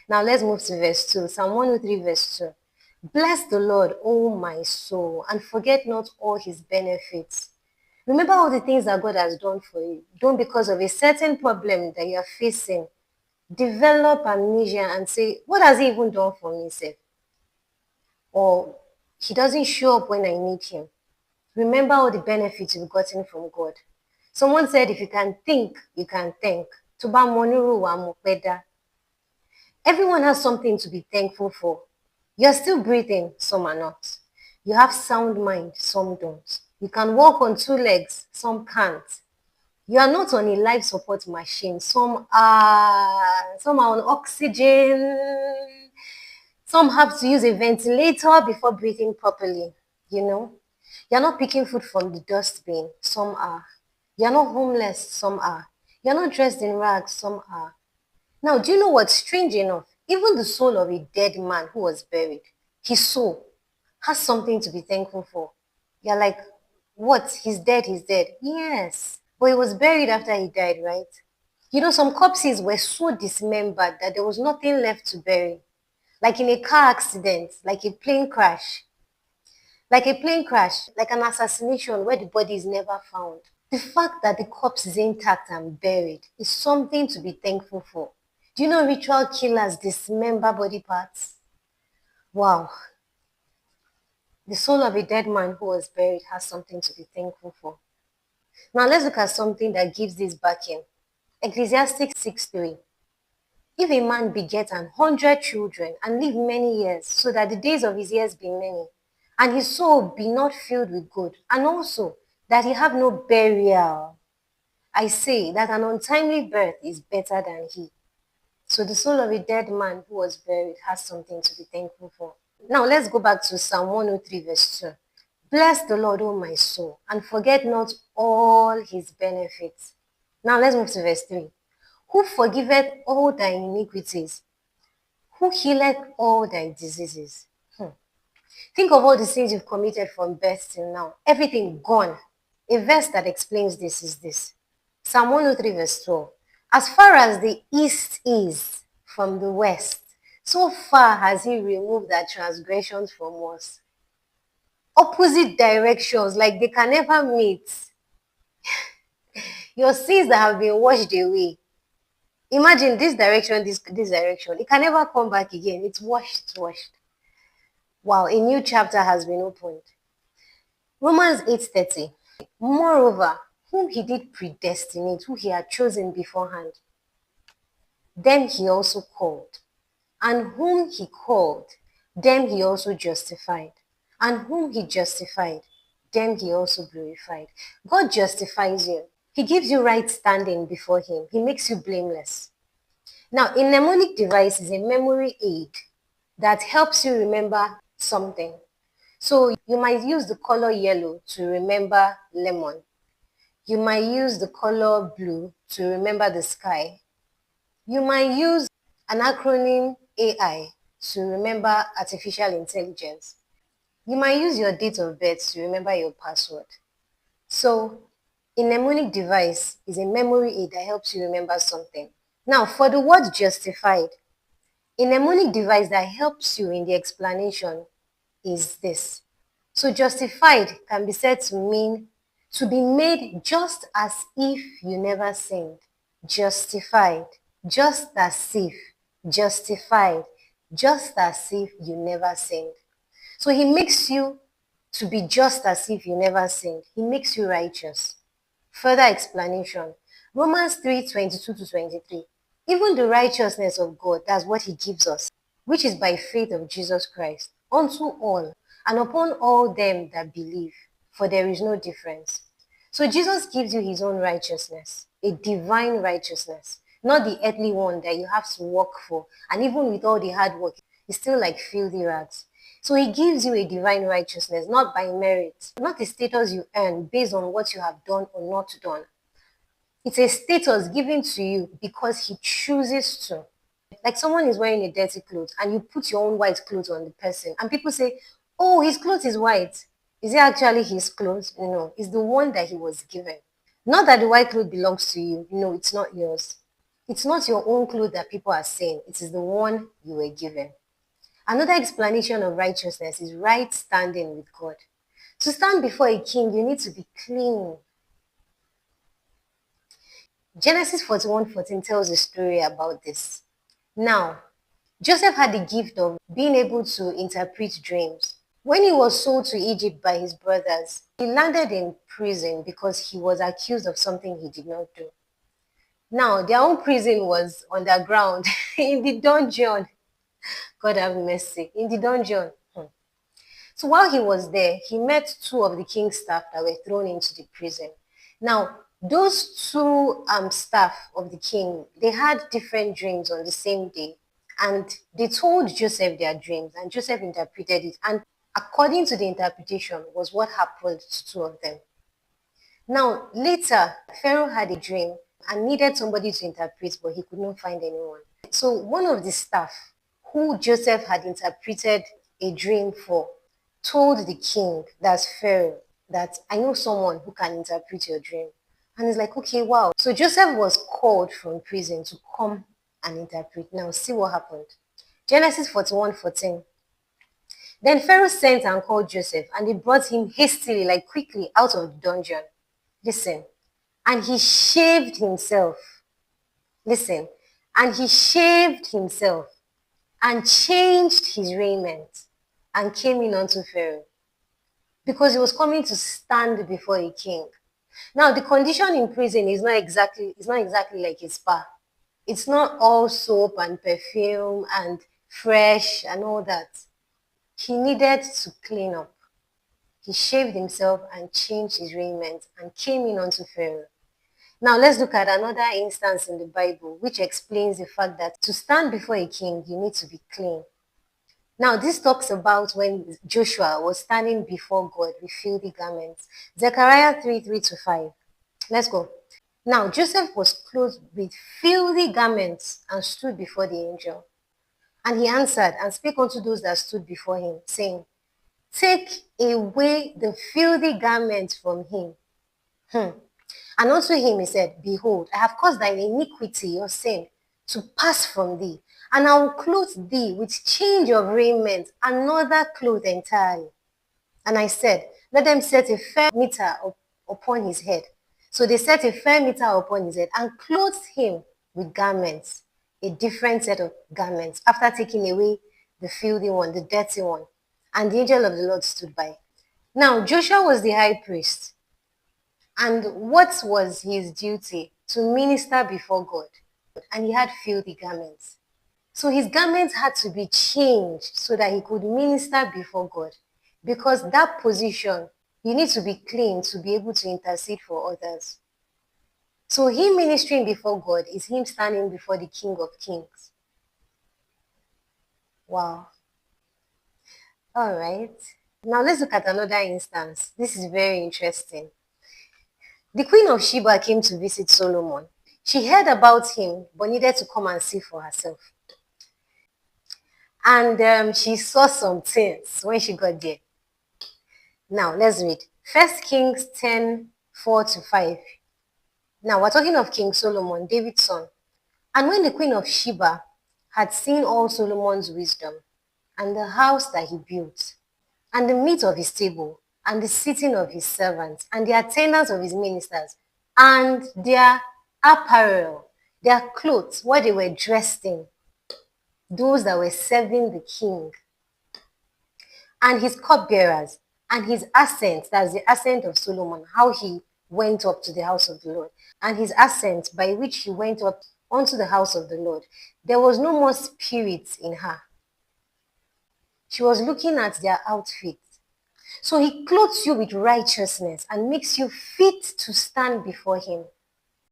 Now let's move to verse 2. Psalm 103, verse 2. Bless the Lord, O my soul, and forget not all his benefits. Remember all the things that God has done for you. Don't, because of a certain problem that you are facing, develop amnesia and say, what has he even done for me, sir? Or he doesn't show up when I need him. Remember all the benefits you've gotten from God. Someone said, if you can think, you can thank. Tuba monuru wa mopeda. Everyone has something to be thankful for. You're still breathing, some are not. You have sound mind, some don't. You can walk on two legs, some can't. You are not on a life support machine. Some are on oxygen. Some have to use a ventilator before breathing properly, you know. You're not picking food from the dustbin. Some are. You're not homeless. Some are. You're not dressed in rags. Some are. Now, do you know what's strange enough? Even the soul of a dead man who was buried, his soul has something to be thankful for. You're like, what? He's dead, he's dead. Yes. But he was buried after he died, right? You know, some corpses were so dismembered that there was nothing left to bury. Like in a car accident, like a plane crash. Like a plane crash, like an assassination where the body is never found. The fact that the corpse is intact and buried is something to be thankful for. Do you know ritual killers dismember body parts? Wow. The soul of a dead man who was buried has something to be thankful for. Now let's look at something that gives this backing. Ecclesiastes 6:3. If a man beget 100 children and live many years, so that the days of his years be many, and his soul be not filled with good, and also that he have no burial, I say that an untimely birth is better than he. So the soul of a dead man who was buried has something to be thankful for. Now let's go back to Psalm 103, verse 2. Bless the Lord, O my soul, and forget not all his benefits. Now let's move to verse 3. Who forgiveth all thy iniquities, who healeth all thy diseases. Think of all the sins you've committed from birth till now. Everything gone. A verse that explains this is this. Psalm 103, verse 12. As far as the east is from the west, so far has he removed our transgressions from us. Opposite directions, like they can never meet. Your sins that have been washed away. Imagine this direction, this direction. It can never come back again. It's washed, it's washed. Wow, a new chapter has been opened. Romans 8:30. Moreover, whom he did predestinate, who he had chosen beforehand, them he also called. And whom he called, them he also justified. And whom he justified, them he also glorified. God justifies you. He gives you right standing before him. He makes you blameless. Now, a mnemonic device is a memory aid that helps you remember something. So you might use the color yellow to remember lemon. You might use the color blue to remember the sky. You might use an acronym AI to remember artificial intelligence. You might use your date of birth to remember your password. So a mnemonic device is a memory aid that helps you remember something. Now, for the word justified, a mnemonic device that helps you in the explanation is this. So justified can be said to mean to be made just as if you never sinned. Justified, just as if, justified, just as if you never sinned. So he makes you to be just as if you never sinned. He makes you righteous. Further explanation. Romans 3:22-23. Even the righteousness of God, that's what he gives us, which is by faith of Jesus Christ, unto all, and upon all them that believe, for there is no difference. So Jesus gives you his own righteousness, a divine righteousness, not the earthly one that you have to work for. And even with all the hard work, it's still like filthy rags. So he gives you a divine righteousness, not by merit, not a status you earn based on what you have done or not done. It's a status given to you because he chooses to. Like someone is wearing a dirty clothes and you put your own white clothes on the person and people say, oh, his clothes is white. Is it actually his clothes? No, it's the one that he was given. Not that the white clothes belongs to you. No, it's not yours. It's not your own clothes that people are saying. It is the one you were given. Another explanation of righteousness is right standing with God. To stand before a king, you need to be clean. Genesis 41:14 tells a story about this. Now, Joseph had the gift of being able to interpret dreams. When he was sold to Egypt by his brothers, he landed in prison because he was accused of something he did not do. Now, their own prison was underground in the dungeon. God have mercy. In the dungeon. So while he was there, he met two of the king's staff that were thrown into the prison. Now, those two staff of the king, they had different dreams on the same day. And they told Joseph their dreams, and Joseph interpreted it. And according to the interpretation was what happened to two of them. Now, later, Pharaoh had a dream and needed somebody to interpret, but he could not find anyone. So one of the staff who Joseph had interpreted a dream for told the king, that's Pharaoh, that I know someone who can interpret your dream. And he's like, okay, wow. So Joseph was called from prison to come and interpret. Now, see what happened. Genesis 41:14. Then Pharaoh sent and called Joseph, and they brought him hastily, like quickly, out of the dungeon. Listen. And he shaved himself. Listen. And he shaved himself and changed his raiment and came in unto Pharaoh because he was coming to stand before a king. Now, the condition in prison is not exactly like a spa. It's not all soap and perfume and fresh and all that. He needed to clean up. He shaved himself and changed his raiment and came in unto Pharaoh. Now, let's look at another instance in the Bible which explains the fact that to stand before a king, you need to be clean. Now, this talks about when Joshua was standing before God with filthy garments. Zechariah 3:3-5. Let's go. Now, Joseph was clothed with filthy garments and stood before the angel. And he answered and spake unto those that stood before him, saying, take away the filthy garments from him. And unto him he said, behold, I have caused thine iniquity, your sin, to pass from thee, and I will clothe thee with change of raiment, another cloth entirely. And I said, let them set a fair mitre upon his head. So they set a fair mitre upon his head and clothed him with garments, a different set of garments, after taking away the filthy one, the dirty one. And the angel of the Lord stood by. Now, Joshua was the high priest. And what was his duty? To minister before God. And he had filthy garments. So his garments had to be changed so that he could minister before God. Because that position, you need to be clean to be able to intercede for others. So him ministering before God is him standing before the King of Kings. Wow. All right. Now let's look at another instance. This is very interesting. The Queen of Sheba came to visit Solomon. She heard about him, but needed to come and see for herself. And she saw some things when she got there. Now, let's read. 1 Kings 10:4-5. Now, we're talking of King Solomon, David's son. And when the Queen of Sheba had seen all Solomon's wisdom, and the house that he built, and the meat of his table, and the sitting of his servants, and the attendance of his ministers, and their apparel, their clothes, what they were dressed in, those that were serving the king, and his cupbearers, and his ascent, that's the ascent of Solomon, how he went up to the house of the Lord, and his ascent by which he went up onto the house of the Lord. There was no more spirit in her. She was looking at their outfit. So he clothes you with righteousness and makes you fit to stand before him.